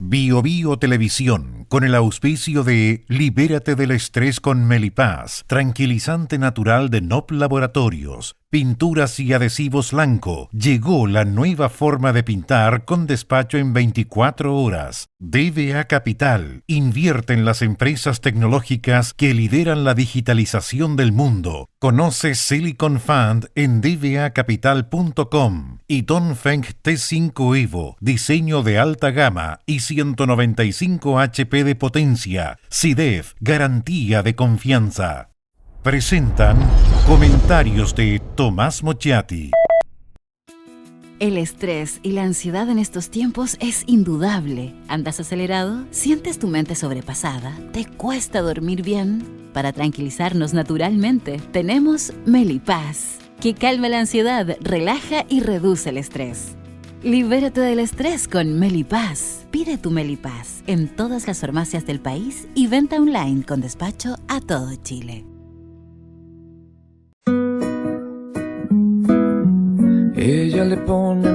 Bio Bio Televisión, con el auspicio de Libérate del estrés con Melipaz, tranquilizante natural de NOP Laboratorios, pinturas y adhesivos Lanco. Llegó la nueva forma de pintar con despacho en 24 horas. DBA Capital invierte en las empresas tecnológicas que lideran la digitalización del mundo. Conoce Silicon Fund en dbacapital.com y Dongfeng T5 Evo, diseño de alta gama y 195 HP de potencia. SIDEF, garantía de confianza. Presentan comentarios de Tomás Mochiati. El estrés y la ansiedad en estos tiempos es indudable. ¿Andas acelerado? ¿Sientes tu mente sobrepasada? ¿Te cuesta dormir bien? Para tranquilizarnos naturalmente, tenemos Melipaz, que calma la ansiedad, relaja y reduce el estrés. Libérate del estrés con Melipaz. Pide tu Melipaz en todas las farmacias del país y venta online con despacho a todo Chile. Ella le pone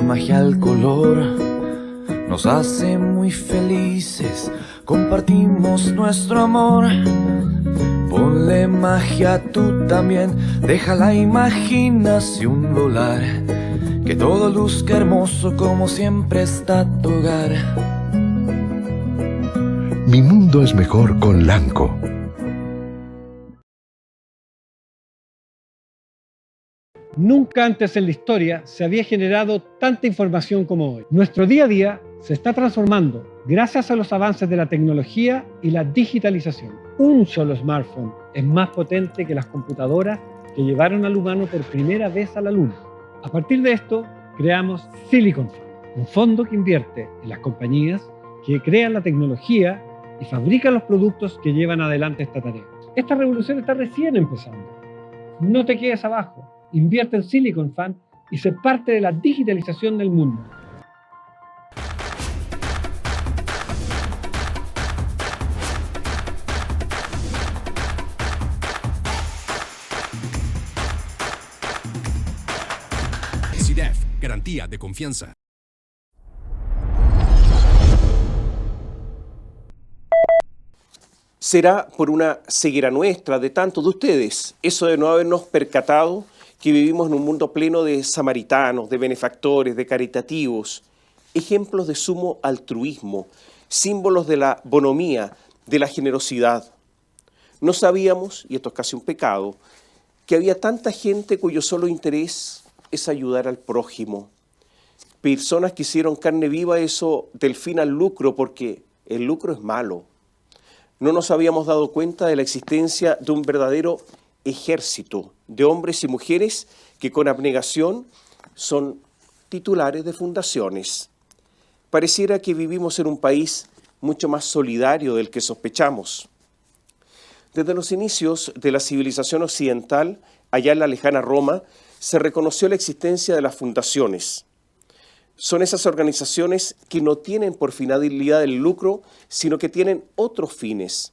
magia al color. Nos hace muy felices, compartimos nuestro amor. Ponle magia tú también, deja la imaginación volar. Que todo luzca hermoso como siempre está tu hogar. Mi mundo es mejor con Lanco. Nunca antes en la historia se había generado tanta información como hoy. Nuestro día a día se está transformando gracias a los avances de la tecnología y la digitalización. Un solo smartphone es más potente que las computadoras que llevaron al humano por primera vez a la Luna. A partir de esto, creamos Silicon Fund, un fondo que invierte en las compañías que crean la tecnología y fabrican los productos que llevan adelante esta tarea. Esta revolución está recién empezando. No te quedes abajo. Invierte en Silicon Fund y sé parte de la digitalización del mundo. SIDEF, garantía de confianza. Será por una ceguera nuestra, de tantos de ustedes, eso de no habernos percatado que vivimos en un mundo pleno de samaritanos, de benefactores, de caritativos, ejemplos de sumo altruismo, símbolos de la bonomía, de la generosidad. No sabíamos, y esto es casi un pecado, que había tanta gente cuyo solo interés es ayudar al prójimo. Personas que hicieron carne viva eso del fin al lucro, porque el lucro es malo. No nos habíamos dado cuenta de la existencia de un verdadero ejército de hombres y mujeres que con abnegación son titulares de fundaciones. Pareciera que vivimos en un país mucho más solidario del que sospechamos. Desde los inicios de la civilización occidental, allá en la lejana Roma, se reconoció la existencia de las fundaciones. Son esas organizaciones que no tienen por finalidad el lucro, sino que tienen otros fines.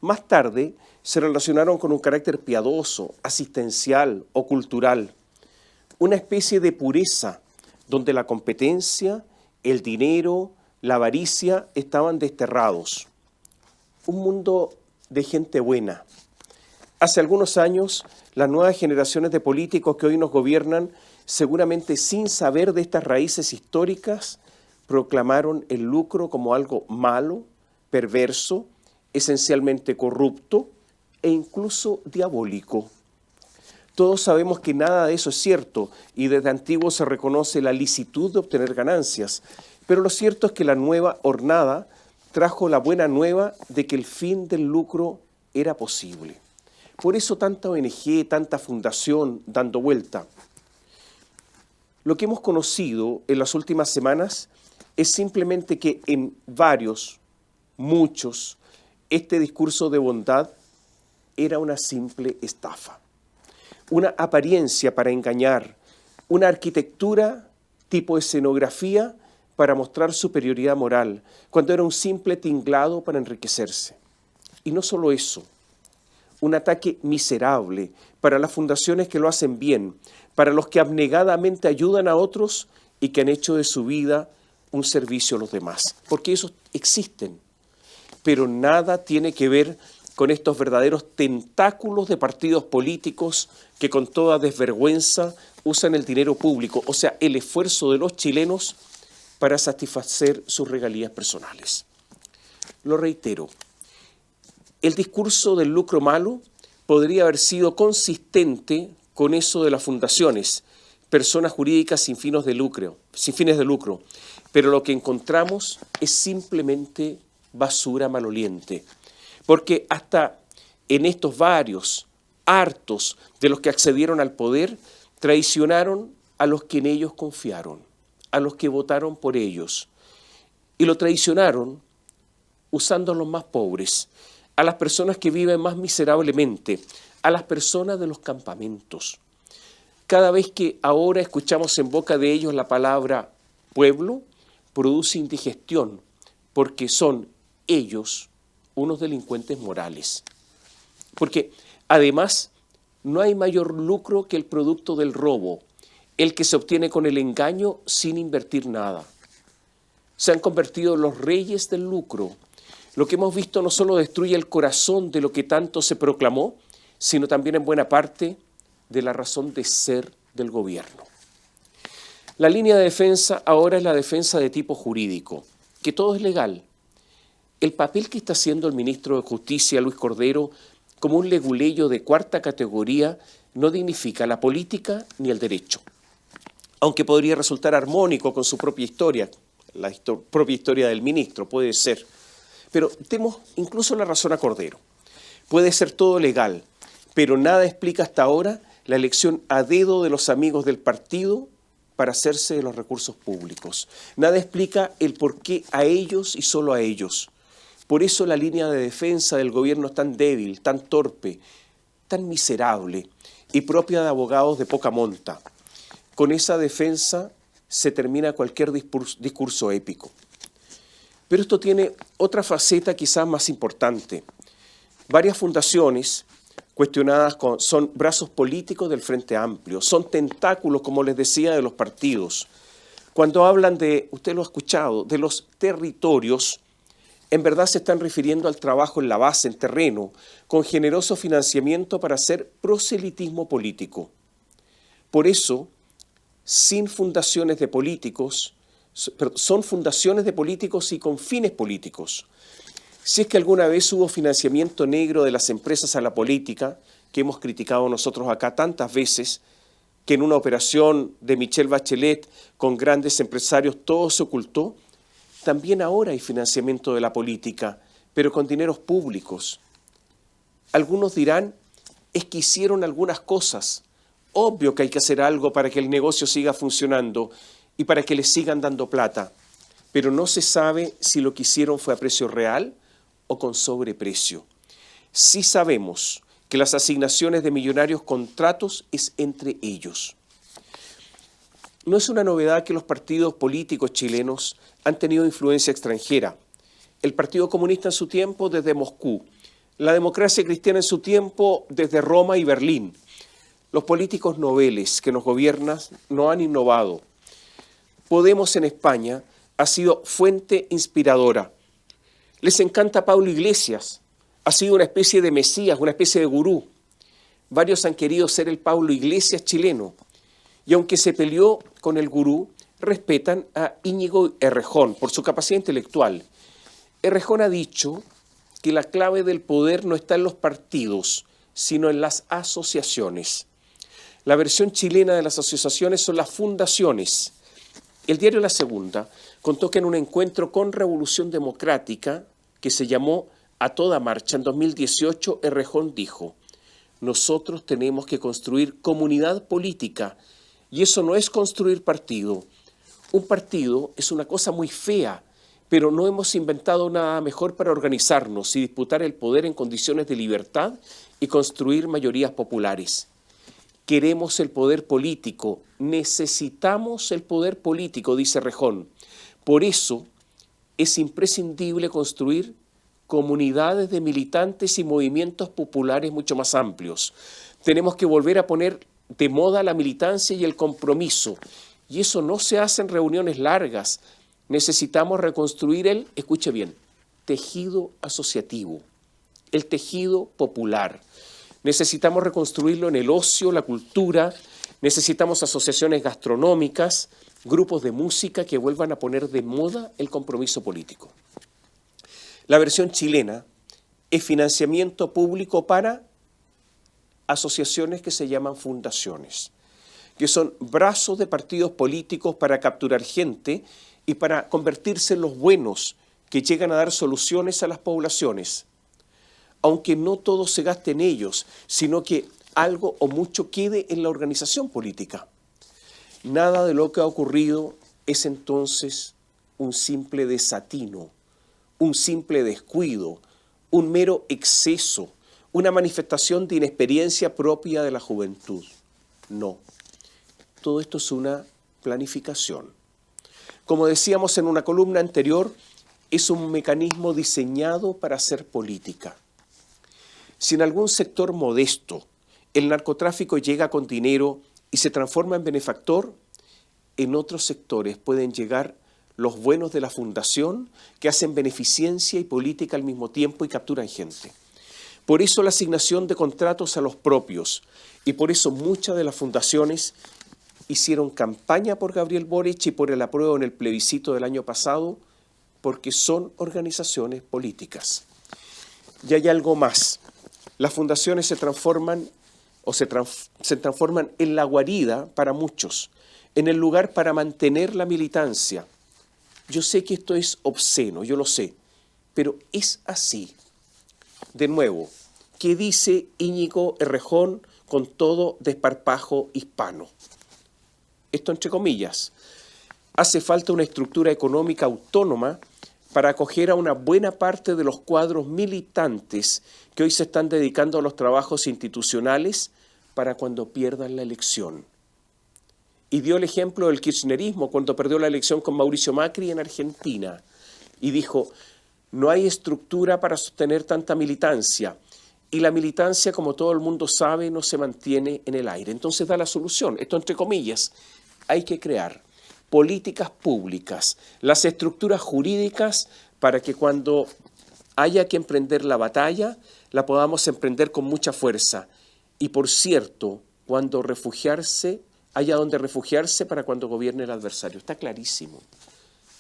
Más tarde, se relacionaron con un carácter piadoso, asistencial o cultural, una especie de pureza donde la competencia, el dinero, la avaricia estaban desterrados. Un mundo de gente buena. Hace algunos años, las nuevas generaciones de políticos que hoy nos gobiernan, seguramente sin saber de estas raíces históricas, proclamaron el lucro como algo malo, perverso, esencialmente corrupto, e incluso diabólico. Todos sabemos que nada de eso es cierto y desde antiguo se reconoce la licitud de obtener ganancias, pero lo cierto es que la nueva hornada trajo la buena nueva de que el fin del lucro era posible. Por eso tanta ONG, tanta fundación dando vuelta. Lo que hemos conocido en las últimas semanas es simplemente que en muchos, este discurso de bondad era una simple estafa, una apariencia para engañar, una arquitectura tipo escenografía para mostrar superioridad moral, cuando era un simple tinglado para enriquecerse. Y no solo eso, un ataque miserable para las fundaciones que lo hacen bien, para los que abnegadamente ayudan a otros y que han hecho de su vida un servicio a los demás, porque esos existen, pero nada tiene que ver con estos verdaderos tentáculos de partidos políticos que con toda desvergüenza usan el dinero público, o sea, el esfuerzo de los chilenos para satisfacer sus regalías personales. Lo reitero, el discurso del lucro malo podría haber sido consistente con eso de las fundaciones, personas jurídicas sin fines de lucro, pero lo que encontramos es simplemente basura maloliente, porque hasta en estos varios, hartos de los que accedieron al poder, traicionaron a los que en ellos confiaron, a los que votaron por ellos, y lo traicionaron usando a los más pobres, a las personas que viven más miserablemente, a las personas de los campamentos. Cada vez que ahora escuchamos en boca de ellos la palabra pueblo, produce indigestión, porque son ellos unos delincuentes morales. Porque además no hay mayor lucro que el producto del robo, el que se obtiene con el engaño sin invertir nada. Se han convertido en los reyes del lucro. Lo que hemos visto no solo destruye el corazón de lo que tanto se proclamó, sino también en buena parte de la razón de ser del gobierno. La línea de defensa ahora es la defensa de tipo jurídico, que todo es legal. El papel que está haciendo el ministro de Justicia, Luis Cordero, como un leguleyo de cuarta categoría, no dignifica la política ni el derecho. Aunque podría resultar armónico con su propia historia, la propia historia del ministro, puede ser. Pero demos incluso la razón a Cordero. Puede ser todo legal, pero nada explica hasta ahora la elección a dedo de los amigos del partido para hacerse de los recursos públicos. Nada explica el por qué a ellos y solo a ellos. Por eso la línea de defensa del gobierno es tan débil, tan torpe, tan miserable y propia de abogados de poca monta. Con esa defensa se termina cualquier discurso épico. Pero esto tiene otra faceta quizás más importante. Varias fundaciones cuestionadas son brazos políticos del Frente Amplio, son tentáculos, como les decía, de los partidos. Cuando hablan de, usted lo ha escuchado, de los territorios, en verdad se están refiriendo al trabajo en la base, en terreno, con generoso financiamiento para hacer proselitismo político. Por eso, sin fundaciones de políticos, son fundaciones de políticos y con fines políticos. Si es que alguna vez hubo financiamiento negro de las empresas a la política, que hemos criticado nosotros acá tantas veces, que en una operación de Michelle Bachelet con grandes empresarios todo se ocultó, también ahora hay financiamiento de la política, pero con dineros públicos. Algunos dirán, es que hicieron algunas cosas. Obvio que hay que hacer algo para que el negocio siga funcionando y para que les sigan dando plata, pero no se sabe si lo que hicieron fue a precio real o con sobreprecio. Sí sabemos que las asignaciones de millonarios contratos es entre ellos. No es una novedad que los partidos políticos chilenos han tenido influencia extranjera. El Partido Comunista en su tiempo desde Moscú, la Democracia Cristiana en su tiempo desde Roma y Berlín. Los políticos noveles que nos gobiernan no han innovado. Podemos en España ha sido fuente inspiradora. Les encanta Pablo Iglesias, ha sido una especie de mesías, una especie de gurú. Varios han querido ser el Pablo Iglesias chileno. Y aunque se peleó con el gurú, respetan a Íñigo Errejón por su capacidad intelectual. Errejón ha dicho que la clave del poder no está en los partidos, sino en las asociaciones. La versión chilena de las asociaciones son las fundaciones. El diario La Segunda contó que en un encuentro con Revolución Democrática, que se llamó A Toda Marcha en 2018, Errejón dijo: nosotros tenemos que construir comunidad política, y eso no es construir partido. Un partido es una cosa muy fea, pero no hemos inventado nada mejor para organizarnos y disputar el poder en condiciones de libertad y construir mayorías populares. Queremos el poder político, necesitamos el poder político, dice Errejón. Por eso es imprescindible construir comunidades de militantes y movimientos populares mucho más amplios. Tenemos que volver a poner de moda la militancia y el compromiso. Y eso no se hace en reuniones largas, necesitamos reconstruir el, escuche bien, tejido asociativo, el tejido popular. Necesitamos reconstruirlo en el ocio, la cultura, necesitamos asociaciones gastronómicas, grupos de música que vuelvan a poner de moda el compromiso político. La versión chilena es financiamiento público para asociaciones que se llaman fundaciones, que son brazos de partidos políticos para capturar gente y para convertirse en los buenos que llegan a dar soluciones a las poblaciones, aunque no todo se gaste en ellos, sino que algo o mucho quede en la organización política. Nada de lo que ha ocurrido es entonces un simple desatino, un simple descuido, un mero exceso, una manifestación de inexperiencia propia de la juventud. No, todo esto es una planificación. Como decíamos en una columna anterior, es un mecanismo diseñado para hacer política. Si en algún sector modesto el narcotráfico llega con dinero y se transforma en benefactor, en otros sectores pueden llegar los buenos de la fundación que hacen beneficencia y política al mismo tiempo y capturan gente. Por eso la asignación de contratos a los propios y por eso muchas de las fundaciones hicieron campaña por Gabriel Boric y por el apruebo en el plebiscito del año pasado, porque son organizaciones políticas. Y hay algo más. Las fundaciones se transforman en la guarida para muchos, en el lugar para mantener la militancia. Yo sé que esto es obsceno, yo lo sé, pero es así. De nuevo, ¿qué dice Íñigo Errejón con todo desparpajo hispano? Esto entre comillas. Hace falta una estructura económica autónoma para acoger a una buena parte de los cuadros militantes que hoy se están dedicando a los trabajos institucionales para cuando pierdan la elección. Y dio el ejemplo del kirchnerismo cuando perdió la elección con Mauricio Macri en Argentina. Y dijo, no hay estructura para sostener tanta militancia. Y la militancia, como todo el mundo sabe, no se mantiene en el aire. Entonces da la solución, esto entre comillas, hay que crear políticas públicas, las estructuras jurídicas para que cuando haya que emprender la batalla, la podamos emprender con mucha fuerza. Y por cierto, cuando haya donde refugiarse para cuando gobierne el adversario. Está clarísimo.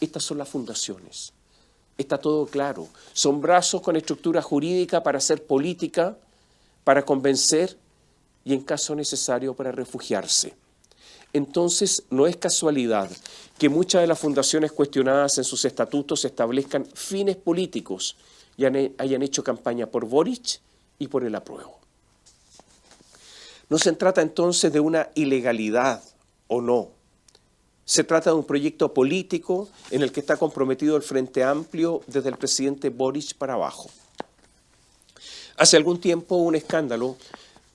Estas son las fundaciones. Está todo claro. Son brazos con estructura jurídica para hacer política, para convencer y en caso necesario para refugiarse. Entonces, no es casualidad que muchas de las fundaciones cuestionadas en sus estatutos establezcan fines políticos y hayan hecho campaña por Boric y por el apruebo. No se trata entonces de una ilegalidad o no. Se trata de un proyecto político en el que está comprometido el Frente Amplio desde el presidente Boric para abajo. Hace algún tiempo hubo un escándalo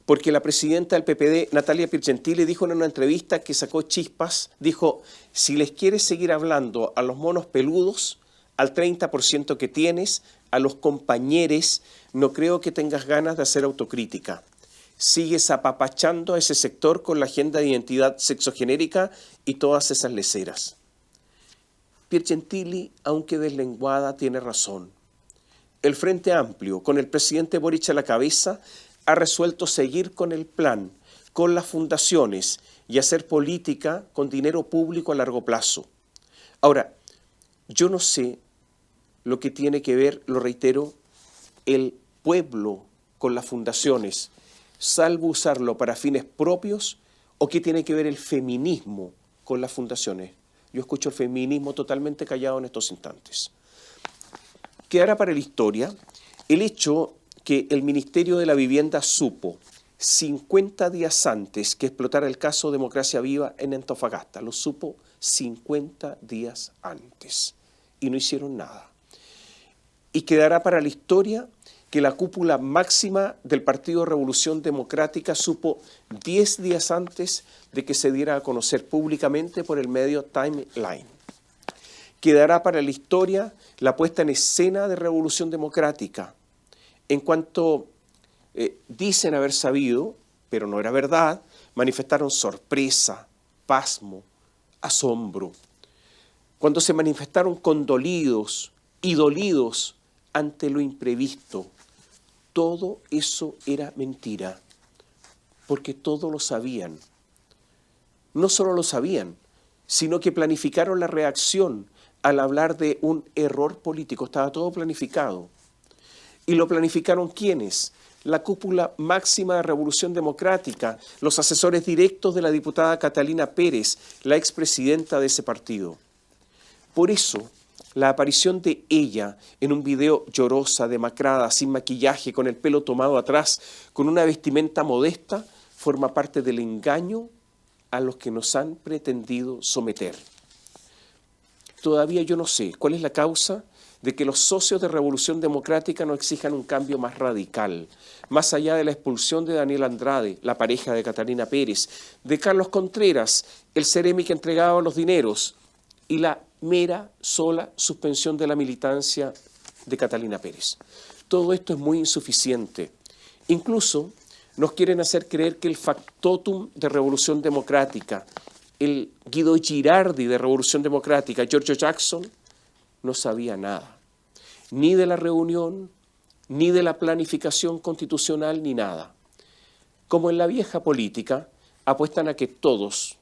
porque la presidenta del PPD, Natalia Piergentili, dijo en una entrevista que sacó chispas, dijo, si les quieres seguir hablando a los monos peludos, al 30% que tienes, a los compañeros, no creo que tengas ganas de hacer autocrítica. Sigues apapachando a ese sector con la agenda de identidad sexogenérica y todas esas leceras. Piergentili, aunque deslenguada, tiene razón. El Frente Amplio, con el presidente Boric a la cabeza, ha resuelto seguir con el plan, con las fundaciones y hacer política con dinero público a largo plazo. Ahora, yo no sé lo que tiene que ver, lo reitero, el pueblo con las fundaciones, salvo usarlo para fines propios, o qué tiene que ver el feminismo con las fundaciones. Yo escucho el feminismo totalmente callado en estos instantes. Quedará para la historia el hecho que el Ministerio de la Vivienda supo 50 días antes que explotara el caso Democracia Viva en Antofagasta. Lo supo 50 días antes y no hicieron nada. Y quedará para la historia que la cúpula máxima del Partido Revolución Democrática supo 10 días antes de que se diera a conocer públicamente por el medio Timeline. Quedará para la historia la puesta en escena de Revolución Democrática. En cuanto dicen haber sabido, pero no era verdad, manifestaron sorpresa, pasmo, asombro. cuando se manifestaron condolidos y dolidos ante lo imprevisto. Todo eso era mentira, porque todos lo sabían. No solo lo sabían, sino que planificaron la reacción al hablar de un error político. Estaba todo planificado. ¿Y lo planificaron quiénes? La cúpula máxima de Revolución Democrática, los asesores directos de la diputada Catalina Pérez, la expresidenta de ese partido. Por eso, la aparición de ella en un video llorosa, demacrada, sin maquillaje, con el pelo tomado atrás, con una vestimenta modesta, forma parte del engaño a los que nos han pretendido someter. Todavía yo no sé cuál es la causa de que los socios de Revolución Democrática no exijan un cambio más radical, más allá de la expulsión de Daniel Andrade, la pareja de Catalina Pérez, de Carlos Contreras, el Ceremi que entregaba los dineros, y la mera, sola suspensión de la militancia de Catalina Pérez. Todo esto es muy insuficiente. Incluso nos quieren hacer creer que el factotum de Revolución Democrática, el Guido Girardi de Revolución Democrática, Giorgio Jackson, no sabía nada, ni de la reunión, ni de la planificación constitucional, ni nada. Como en la vieja política, apuestan a que todos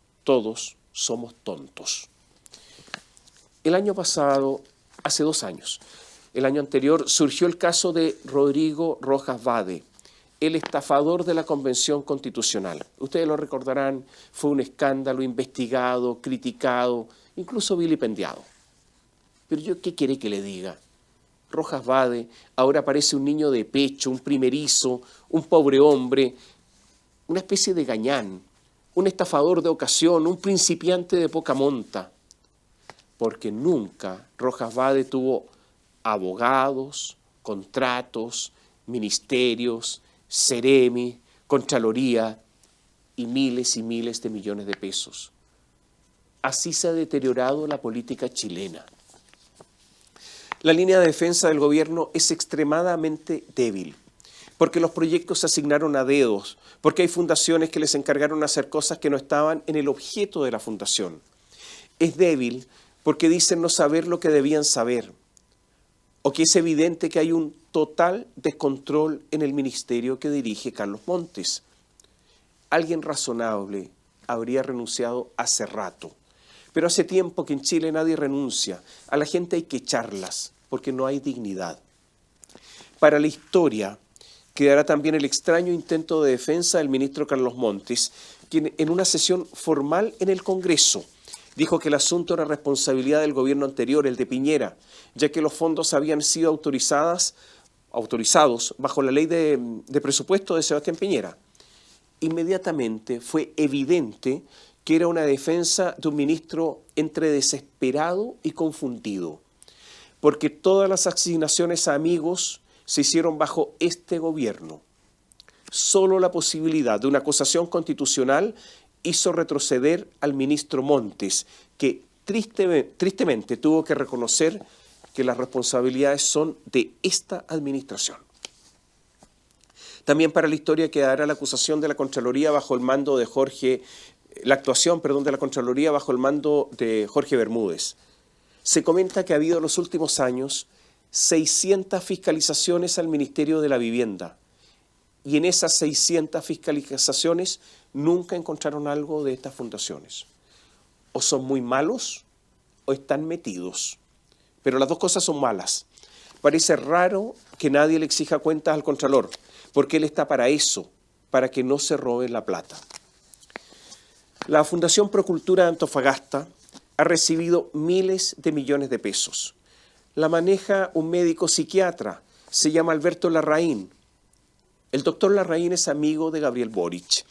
somos tontos. El año pasado, hace 2 años, el año anterior, surgió el caso de Rodrigo Rojas Vade, el estafador de la Convención Constitucional. Ustedes lo recordarán, fue un escándalo investigado, criticado, incluso vilipendiado. Pero yo, ¿qué quiere que le diga? Rojas Vade ahora parece un niño de pecho, un primerizo, un pobre hombre, una especie de gañán, un estafador de ocasión, un principiante de poca monta. Porque nunca Rojas Vade tuvo abogados, contratos, ministerios, Ceremi, Contraloría y miles de millones de pesos. Así se ha deteriorado la política chilena. La línea de defensa del gobierno es extremadamente débil, porque los proyectos se asignaron a dedos, porque hay fundaciones que les encargaron hacer cosas que no estaban en el objeto de la fundación. Es débil porque dicen no saber lo que debían saber, o que es evidente que hay un total descontrol en el ministerio que dirige Carlos Montes. Alguien razonable habría renunciado hace rato. Pero hace tiempo que en Chile nadie renuncia. A la gente hay que echarlas, porque no hay dignidad. Para la historia quedará también el extraño intento de defensa del ministro Carlos Montes, quien en una sesión formal en el Congreso dijo que el asunto era responsabilidad del gobierno anterior, el de Piñera, ya que los fondos habían sido autorizados bajo la ley de presupuesto de Sebastián Piñera. Inmediatamente fue evidente que era una defensa de un ministro entre desesperado y confundido, porque todas las asignaciones a amigos se hicieron bajo este gobierno. Solo la posibilidad de una acusación constitucional hizo retroceder al ministro Montes, que tristemente tuvo que reconocer que las responsabilidades son de esta administración. También para la historia quedará la acusación de la Contraloría bajo el mando de la actuación de la Contraloría bajo el mando de Jorge Bermúdez. Se comenta que ha habido en los últimos años 600 fiscalizaciones al Ministerio de la Vivienda, y en esas 600 fiscalizaciones nunca encontraron algo de estas fundaciones. O son muy malos o están metidos, pero las dos cosas son malas. Parece raro que nadie le exija cuentas al Contralor, porque él está para eso, para que no se roben la plata. La Fundación Procultura de Antofagasta ha recibido miles de millones de pesos. La maneja un médico psiquiatra, se llama Alberto Larraín. El doctor Larraín es amigo de Gabriel Boric.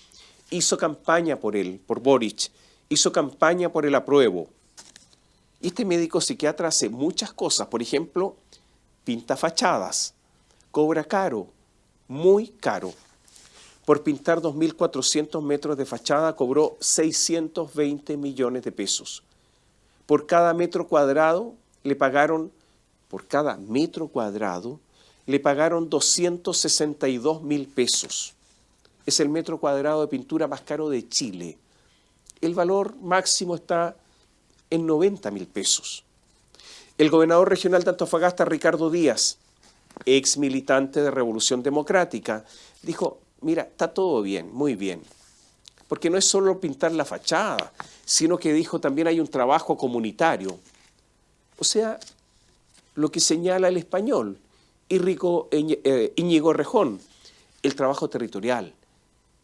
Hizo campaña por él, por Boric. Hizo campaña por el apruebo. Y este médico psiquiatra hace muchas cosas. Por ejemplo, pinta fachadas. Cobra caro, muy caro. Por pintar 2.400 metros de fachada cobró 620 millones de pesos. Por cada metro cuadrado le pagaron 262.000 pesos. Es el metro cuadrado de pintura más caro de Chile. El valor máximo está en 90.000 pesos. El gobernador regional de Antofagasta, Ricardo Díaz, ex militante de Revolución Democrática, dijo, mira, está todo bien, muy bien, porque no es solo pintar la fachada, sino que dijo también hay un trabajo comunitario. O sea, lo que señala el español, Íñigo Errejón, el trabajo territorial,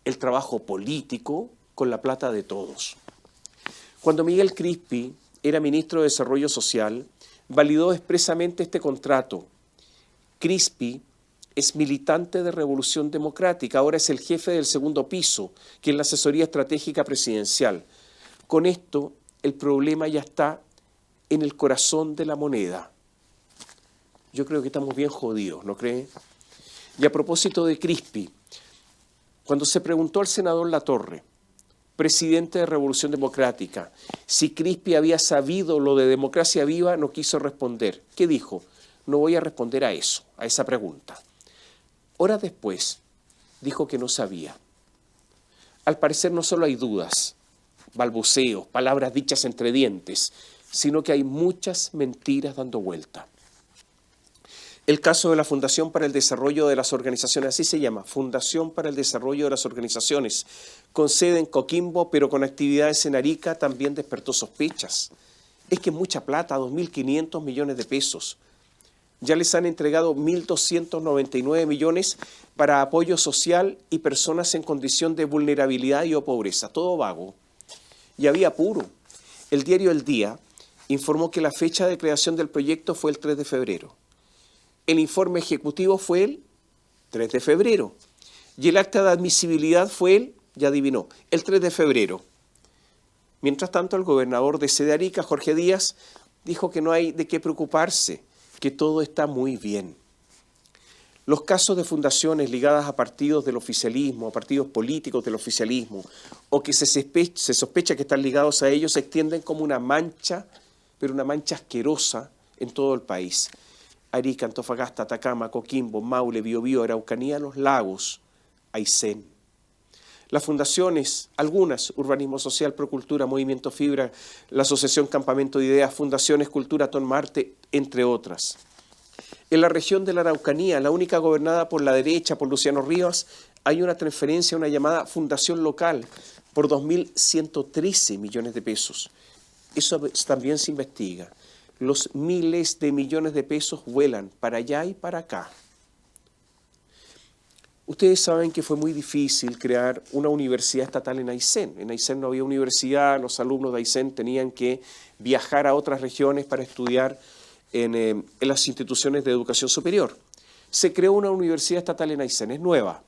el trabajo político con la plata de todos. Cuando Miguel Crispi era ministro de Desarrollo Social, validó expresamente este contrato. Crispi es militante de Revolución Democrática, ahora es el jefe del segundo piso, que es la asesoría estratégica presidencial. Con esto, el problema ya está en el corazón de la moneda. Yo creo que estamos bien jodidos, ¿no cree? Y a propósito de Crispi, cuando se preguntó al senador Latorre, presidente de Revolución Democrática, si Crispi había sabido lo de Democracia Viva, no quiso responder. ¿Qué dijo? No voy a responder a eso, a esa pregunta. Horas después, dijo que no sabía. Al parecer no solo hay dudas, balbuceos, palabras dichas entre dientes, sino que hay muchas mentiras dando vuelta. El caso de la Fundación para el Desarrollo de las Organizaciones, así se llama, Fundación para el Desarrollo de las Organizaciones, con sede en Coquimbo, pero con actividades en Arica, también despertó sospechas. Es que es mucha plata, 2.500 millones de pesos. Ya les han entregado 1.299 millones para apoyo social y personas en condición de vulnerabilidad y o pobreza, todo vago. Y había apuro. El diario El Día informó que la fecha de creación del proyecto fue el 3 de febrero. El informe ejecutivo fue el 3 de febrero. Y el acta de admisibilidad fue el, ya adivinó, el 3 de febrero. Mientras tanto, el gobernador de sede Arica, Jorge Díaz, dijo que no hay de qué preocuparse, que todo está muy bien. Los casos de fundaciones ligadas a partidos del oficialismo, a partidos políticos del oficialismo, o que se sospecha que están ligados a ellos, se extienden como una mancha, pero una mancha asquerosa en todo el país. Arica, Antofagasta, Atacama, Coquimbo, Maule, Biobío, Araucanía, Los Lagos, Aysén. Las fundaciones, algunas, Urbanismo Social, Procultura, Movimiento Fibra, la Asociación Campamento de Ideas, Fundaciones Cultura, Ton Marte, entre otras. En la región de la Araucanía, la única gobernada por la derecha, por Luciano Rivas, hay una transferencia, una llamada Fundación Local, por 2.113 millones de pesos. Eso también se investiga. Los miles de millones de pesos vuelan para allá y para acá. Ustedes saben que fue muy difícil crear una universidad estatal en Aysén. En Aysén no había universidad, los alumnos de Aysén tenían que viajar a otras regiones para estudiar en las instituciones de educación superior. Se creó una universidad estatal en Aysén, es nueva,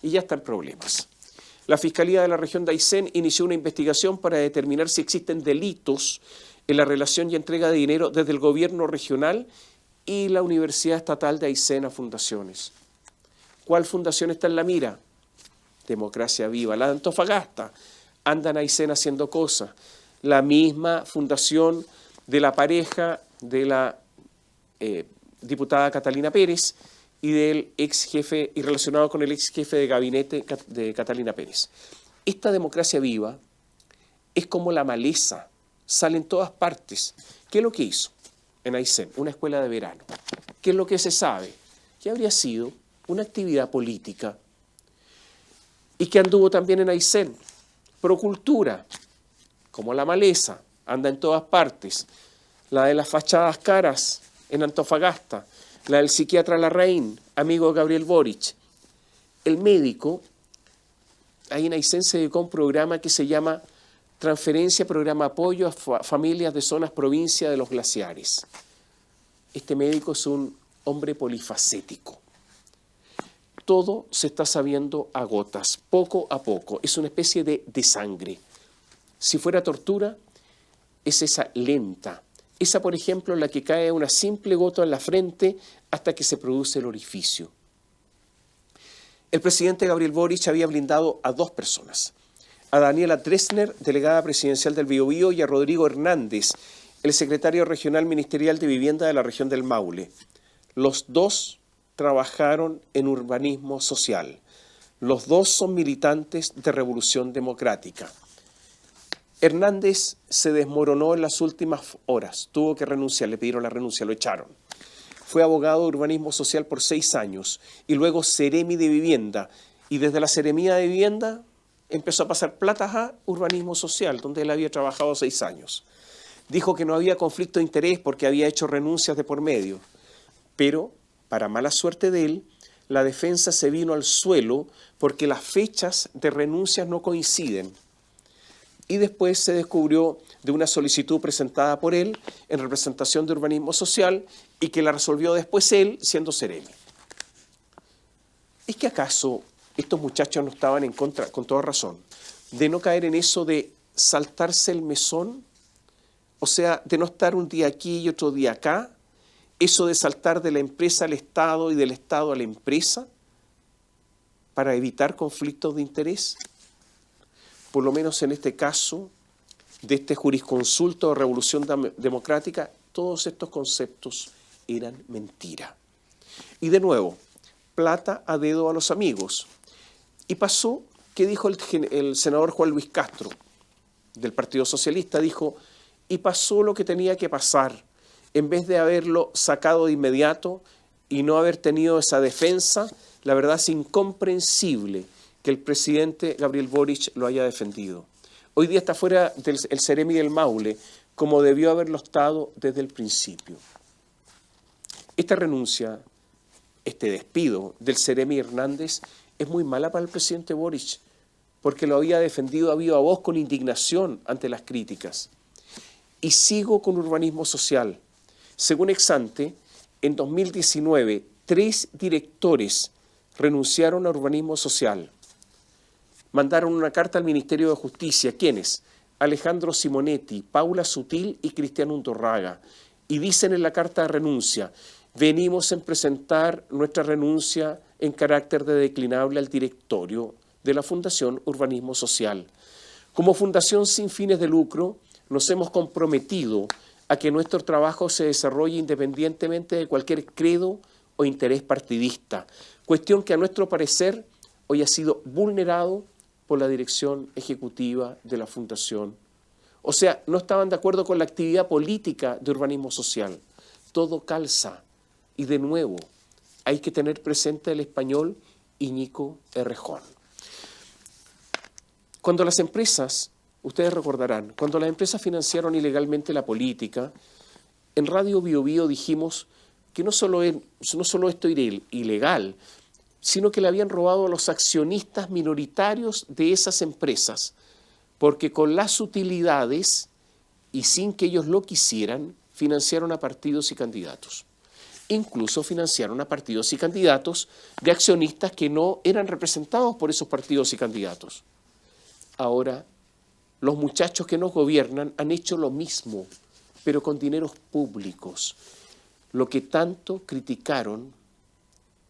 y ya están problemas. La Fiscalía de la región de Aysén inició una investigación para determinar si existen delitos en la relación y entrega de dinero desde el gobierno regional y la Universidad Estatal de Aysén a fundaciones. ¿Cuál fundación está en la mira? Democracia Viva. La de Antofagasta. Andan Aysén haciendo cosas. La misma fundación de la pareja de la diputada Catalina Pérez y del ex jefe, y relacionado con el ex jefe de gabinete de Catalina Pérez. Esta Democracia Viva es como la maleza, sale en todas partes. ¿Qué es lo que hizo en Aysén? Una escuela de verano. ¿Qué es lo que se sabe? Que habría sido una actividad política. ¿Y que anduvo también en Aysén? Procultura, como la maleza, anda en todas partes. La de las fachadas caras en Antofagasta, la del psiquiatra Larraín, amigo de Gabriel Boric. El médico, ahí en Aysén se dedicó a un programa que se llama Transferencia, Programa Apoyo a Familias de Zonas Provincia de los Glaciares. Este médico es un hombre polifacético. Todo se está sabiendo a gotas, poco a poco. Es una especie de sangre. Si fuera tortura, es esa lenta. Esa, por ejemplo, la que cae una simple gota en la frente hasta que se produce el orificio. El presidente Gabriel Boric había blindado a dos personas. A Daniela Dresner, delegada presidencial del Biobío, y a Rodrigo Hernández, el secretario regional ministerial de Vivienda de la región del Maule. Los dos trabajaron en urbanismo social. Los dos son militantes de Revolución Democrática. Hernández se desmoronó en las últimas horas, tuvo que renunciar, le pidieron la renuncia, lo echaron. Fue abogado de urbanismo social por 6 años y luego seremi de vivienda. Y desde la seremía de vivienda empezó a pasar plata a urbanismo social, donde él había trabajado 6 años. Dijo que no había conflicto de interés porque había hecho renuncias de por medio. Pero, para mala suerte de él, la defensa se vino al suelo porque las fechas de renuncias no coinciden. Y después se descubrió de una solicitud presentada por él en representación de urbanismo social y que la resolvió después él siendo seremi. ¿Es que acaso estos muchachos no estaban en contra, con toda razón, de no caer en eso de saltarse el mesón? O sea, de no estar un día aquí y otro día acá, eso de saltar de la empresa al Estado y del Estado a la empresa para evitar conflictos de interés. Por lo menos en este caso de este jurisconsulto de Revolución Democrática, todos estos conceptos eran mentira. Y de nuevo, plata a dedo a los amigos. Y pasó que dijo el senador Juan Luis Castro, del Partido Socialista, dijo, y pasó lo que tenía que pasar. En vez de haberlo sacado de inmediato y no haber tenido esa defensa, la verdad es incomprensible que el presidente Gabriel Boric lo haya defendido. Hoy día está fuera del seremi del Maule, como debió haberlo estado desde el principio. Esta renuncia, este despido del seremi Hernández es muy mala para el presidente Boric, porque lo había defendido a viva voz con indignación ante las críticas. Y sigo con urbanismo social. Según Exante, en 2019, 3 directores renunciaron a urbanismo social. Mandaron una carta al Ministerio de Justicia. ¿Quiénes? Alejandro Simonetti, Paula Sutil y Cristian Undurraga. Y dicen en la carta de renuncia, venimos en presentar nuestra renuncia en carácter de declinable al directorio de la Fundación Urbanismo Social. Como fundación sin fines de lucro, nos hemos comprometido a que nuestro trabajo se desarrolle independientemente de cualquier credo o interés partidista, cuestión que a nuestro parecer hoy ha sido vulnerado por la dirección ejecutiva de la Fundación. O sea, no estaban de acuerdo con la actividad política de urbanismo social. Todo calza. Y de nuevo, hay que tener presente el español Íñigo Errejón. Cuando las empresas, ustedes recordarán, cuando las empresas financiaron ilegalmente la política, en Radio Bio Bio dijimos que no solo esto era ilegal, sino que le habían robado a los accionistas minoritarios de esas empresas, porque con las utilidades, y sin que ellos lo quisieran, financiaron a partidos y candidatos. Incluso financiaron a partidos y candidatos de accionistas que no eran representados por esos partidos y candidatos. Ahora, los muchachos que nos gobiernan han hecho lo mismo, pero con dineros públicos. Lo que tanto criticaron,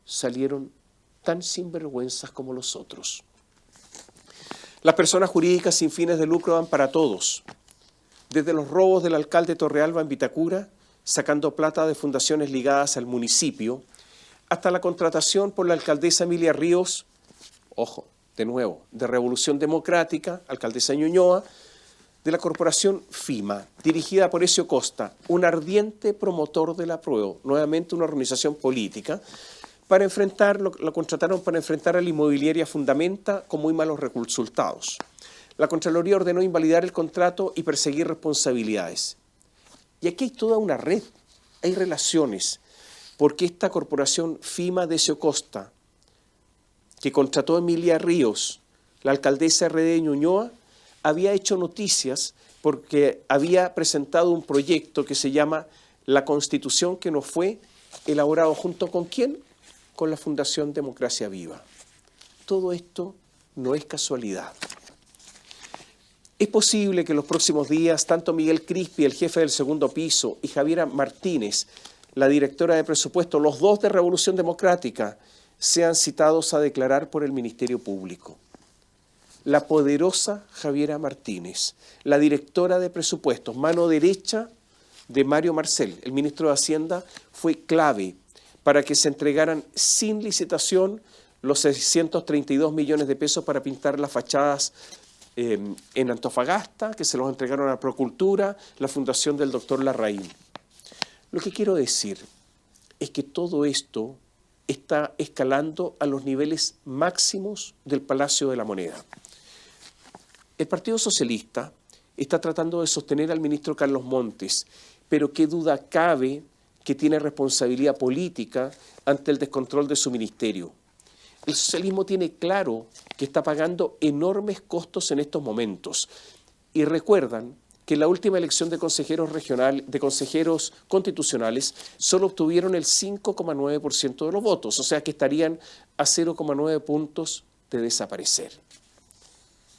salieron tan sinvergüenzas como los otros. Las personas jurídicas sin fines de lucro van para todos. Desde los robos del alcalde Torrealba en Vitacura, sacando plata de fundaciones ligadas al municipio, hasta la contratación por la alcaldesa Emilia Ríos, ojo, de nuevo, de Revolución Democrática, alcaldesa Ñuñoa, de la corporación FIMA, dirigida por Ezio Costa, un ardiente promotor del apruebo, nuevamente una organización política, para enfrentar, lo contrataron para enfrentar a la inmobiliaria Fundamenta con muy malos resultados. La Contraloría ordenó invalidar el contrato y perseguir responsabilidades. Y aquí hay toda una red, hay relaciones, porque esta corporación FIMA de Ezio Costa, que contrató a Emilia Ríos, la alcaldesa RD de Ñuñoa, había hecho noticias porque había presentado un proyecto que se llama La Constitución que no fue, elaborado junto con ¿quién? Con la Fundación Democracia Viva. Todo esto no es casualidad. Es posible que en los próximos días tanto Miguel Crispi, el jefe del segundo piso, y Javiera Martínez, la directora de presupuesto, los dos de Revolución Democrática, sean citados a declarar por el Ministerio Público. La poderosa Javiera Martínez, la directora de presupuestos, mano derecha de Mario Marcel, el ministro de Hacienda, fue clave para que se entregaran sin licitación los 632 millones de pesos para pintar las fachadas en Antofagasta, que se los entregaron a Procultura, la fundación del doctor Larraín. Lo que quiero decir es que todo esto está escalando a los niveles máximos del Palacio de la Moneda. El Partido Socialista está tratando de sostener al ministro Carlos Montes, pero qué duda cabe que tiene responsabilidad política ante el descontrol de su ministerio. El socialismo tiene claro que está pagando enormes costos en estos momentos. Y recuerdan que en la última elección de consejeros constitucionales solo obtuvieron el 5,9% de los votos, o sea que estarían a 0,9 puntos de desaparecer.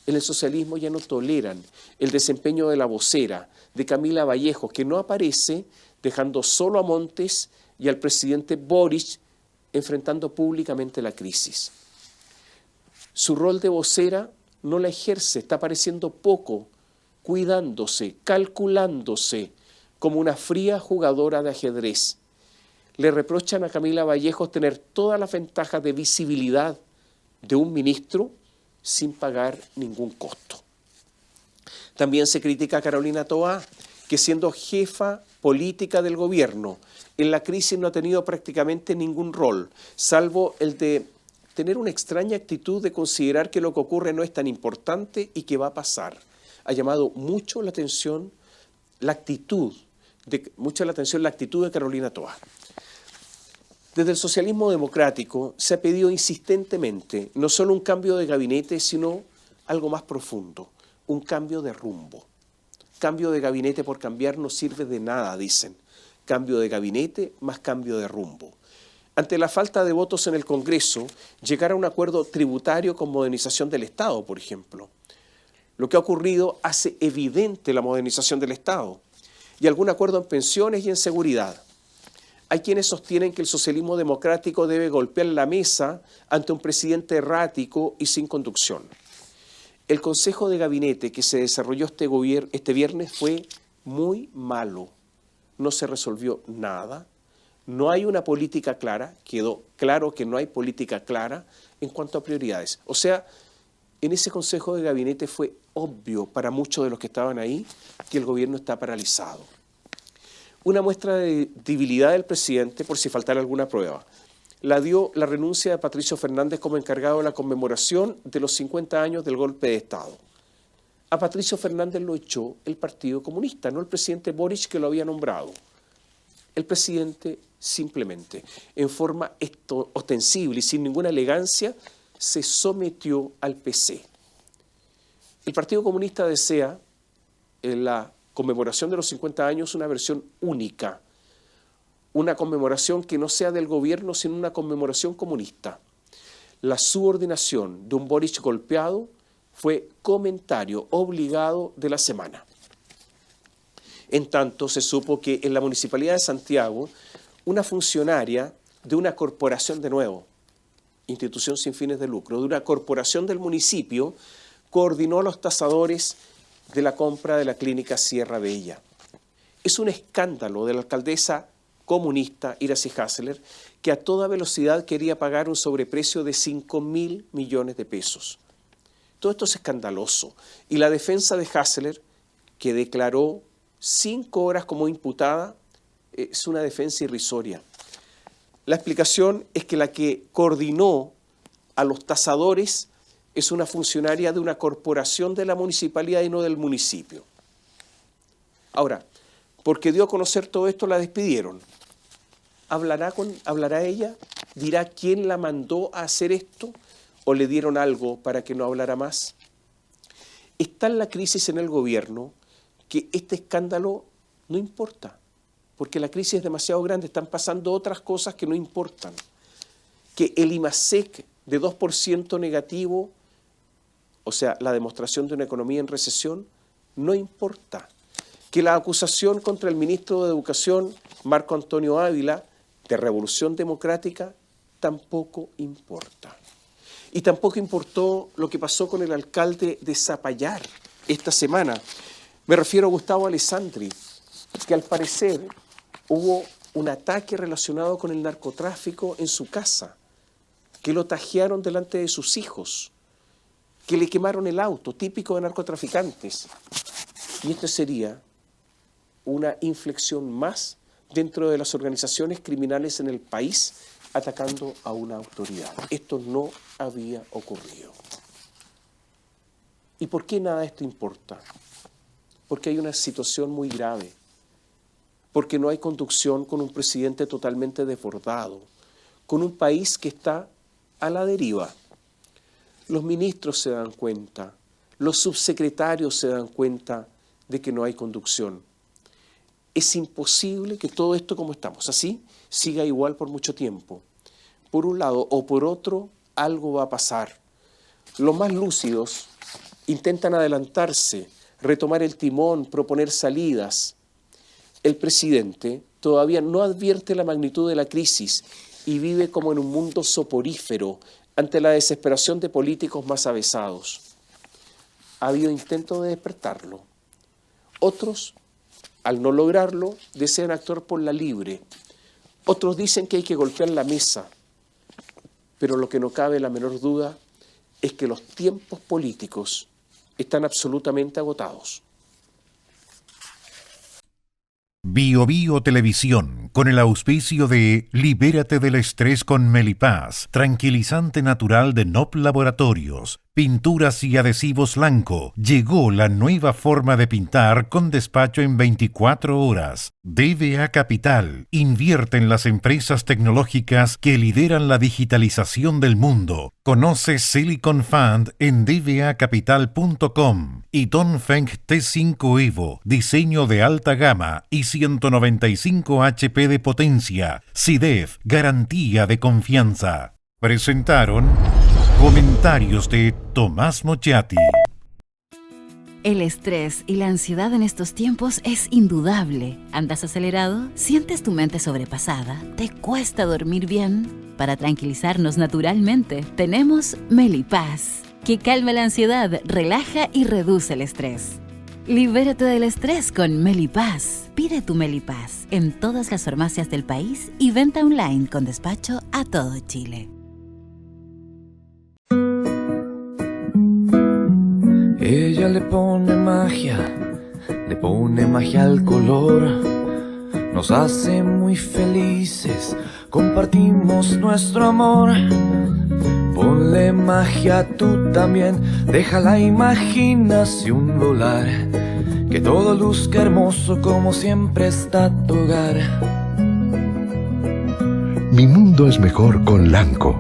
En el socialismo ya no toleran el desempeño de la vocera, de Camila Vallejos, que no aparece, dejando solo a Montes y al presidente Boric enfrentando públicamente la crisis. Su rol de vocera no la ejerce, está apareciendo poco, cuidándose, calculándose, como una fría jugadora de ajedrez. Le reprochan a Camila Vallejos tener todas las ventajas de visibilidad de un ministro sin pagar ningún costo. También se critica a Carolina Toá, que siendo jefa política del gobierno, en la crisis no ha tenido prácticamente ningún rol, salvo el de tener una extraña actitud de considerar que lo que ocurre no es tan importante y que va a pasar. Ha llamado mucho la atención la actitud de Carolina Toá. Desde el socialismo democrático se ha pedido insistentemente no solo un cambio de gabinete, sino algo más profundo, un cambio de rumbo. Cambio de gabinete por cambiar no sirve de nada, dicen. Cambio de gabinete más cambio de rumbo. Ante la falta de votos en el Congreso, llegar a un acuerdo tributario con modernización del Estado, por ejemplo. Lo que ha ocurrido hace evidente la modernización del Estado y algún acuerdo en pensiones y en seguridad. Hay quienes sostienen que el socialismo democrático debe golpear la mesa ante un presidente errático y sin conducción. El Consejo de Gabinete que se desarrolló este viernes fue muy malo. No se resolvió nada. No hay una política clara. Quedó claro que no hay política clara en cuanto a prioridades. O sea, en ese Consejo de Gabinete fue obvio para muchos de los que estaban ahí que el gobierno está paralizado. Una muestra de debilidad del presidente, por si faltara alguna prueba, la dio la renuncia de Patricio Fernández como encargado de la conmemoración de los 50 años del golpe de Estado. A Patricio Fernández lo echó el Partido Comunista, no el presidente Boric que lo había nombrado. El presidente simplemente, en forma ostensible y sin ninguna elegancia, se sometió al PC. El Partido Comunista desea en la conmemoración de los 50 años una versión única, una conmemoración que no sea del gobierno, sino una conmemoración comunista. La subordinación de un Boric golpeado fue comentario obligado de la semana. En tanto, se supo que en la Municipalidad de Santiago, una funcionaria de una corporación de nuevo, institución sin fines de lucro, de una corporación del municipio, coordinó a los tasadores de la compra de la clínica Sierra Bella. Es un escándalo de la alcaldesa comunista Iracy Hasseler, que a toda velocidad quería pagar un sobreprecio de 5.000 millones de pesos. Todo esto es escandaloso. Y la defensa de Hasseler, que declaró 5 horas como imputada, es una defensa irrisoria. La explicación es que la que coordinó a los tasadores es una funcionaria de una corporación de la municipalidad y no del municipio. Ahora, porque dio a conocer todo esto, la despidieron. ¿Hablará ella? ¿Dirá quién la mandó a hacer esto? ¿O le dieron algo para que no hablara más? Está en la crisis en el gobierno que este escándalo no importa, porque la crisis es demasiado grande, están pasando otras cosas que no importan. Que el IMASEC de 2% negativo, o sea, la demostración de una economía en recesión, no importa. Que la acusación contra el ministro de Educación, Marco Antonio Ávila, de Revolución Democrática, tampoco importa. Y tampoco importó lo que pasó con el alcalde de Zapallar esta semana. Me refiero a Gustavo Alessandri, que al parecer hubo un ataque relacionado con el narcotráfico en su casa, que lo tajearon delante de sus hijos. que le quemaron el auto, típico de narcotraficantes. Y esto sería una inflexión más dentro de las organizaciones criminales en el país atacando a una autoridad. Esto no había ocurrido. ¿Y por qué nada de esto importa? Porque hay una situación muy grave, porque no hay conducción con un presidente totalmente desbordado, con un país que está a la deriva. Los ministros se dan cuenta, los subsecretarios se dan cuenta de que no hay conducción. Es imposible que todo esto como estamos así siga igual por mucho tiempo. Por un lado o por otro, algo va a pasar. Los más lúcidos intentan adelantarse, retomar el timón, proponer salidas. El presidente todavía no advierte la magnitud de la crisis y vive como en un mundo soporífero ante la desesperación de políticos más avesados. Ha habido intentos de despertarlo. Otros, al no lograrlo, desean actuar por la libre. Otros dicen que hay que golpear la mesa. Pero lo que no cabe la menor duda es que los tiempos políticos están absolutamente agotados. Bio Bio Televisión, con el auspicio de Libérate del estrés con Melipaz, tranquilizante natural de NOP Laboratorios, pinturas y adhesivos Lanco. Llegó la nueva forma de pintar con despacho en 24 horas. DVA Capital invierte en las empresas tecnológicas que lideran la digitalización del mundo. Conoce Silicon Fund en dvacapital.com y Dongfeng T5 Evo, diseño de alta gama y 195 HP de potencia. SIDEF, garantía de confianza. Presentaron comentarios de Tomás Mochati. El estrés y la ansiedad en estos tiempos es indudable. ¿Andas acelerado? ¿Sientes tu mente sobrepasada? ¿Te cuesta dormir bien? Para tranquilizarnos naturalmente, tenemos Melipaz, que calma la ansiedad, relaja y reduce el estrés. Libérate del estrés con Melipaz. Pide tu Melipaz en todas las farmacias del país y venta online con despacho a todo Chile. Ella le pone magia al color. Nos hace muy felices, compartimos nuestro amor. Ponle magia tú también, deja la imaginación volar. Que todo luzca hermoso como siempre está tu hogar. Mi mundo es mejor con Lanco.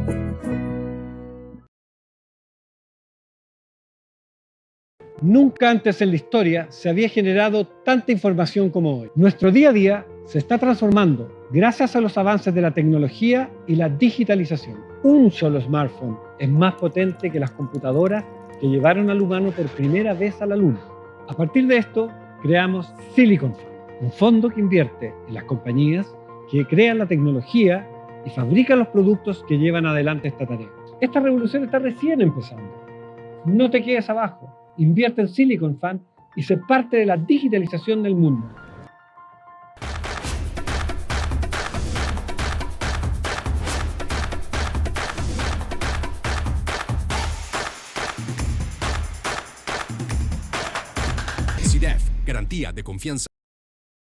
Nunca antes en la historia se había generado tanta información como hoy. Nuestro día a día se está transformando gracias a los avances de la tecnología y la digitalización. Un solo smartphone es más potente que las computadoras que llevaron al humano por primera vez a la Luna. A partir de esto, creamos Silicon Fund, un fondo que invierte en las compañías que crean la tecnología y fabrican los productos que llevan adelante esta tarea. Esta revolución está recién empezando. No te quedes abajo. Invierte en Silicon Fund y sé parte de la digitalización del mundo. SIDEF, garantía de confianza.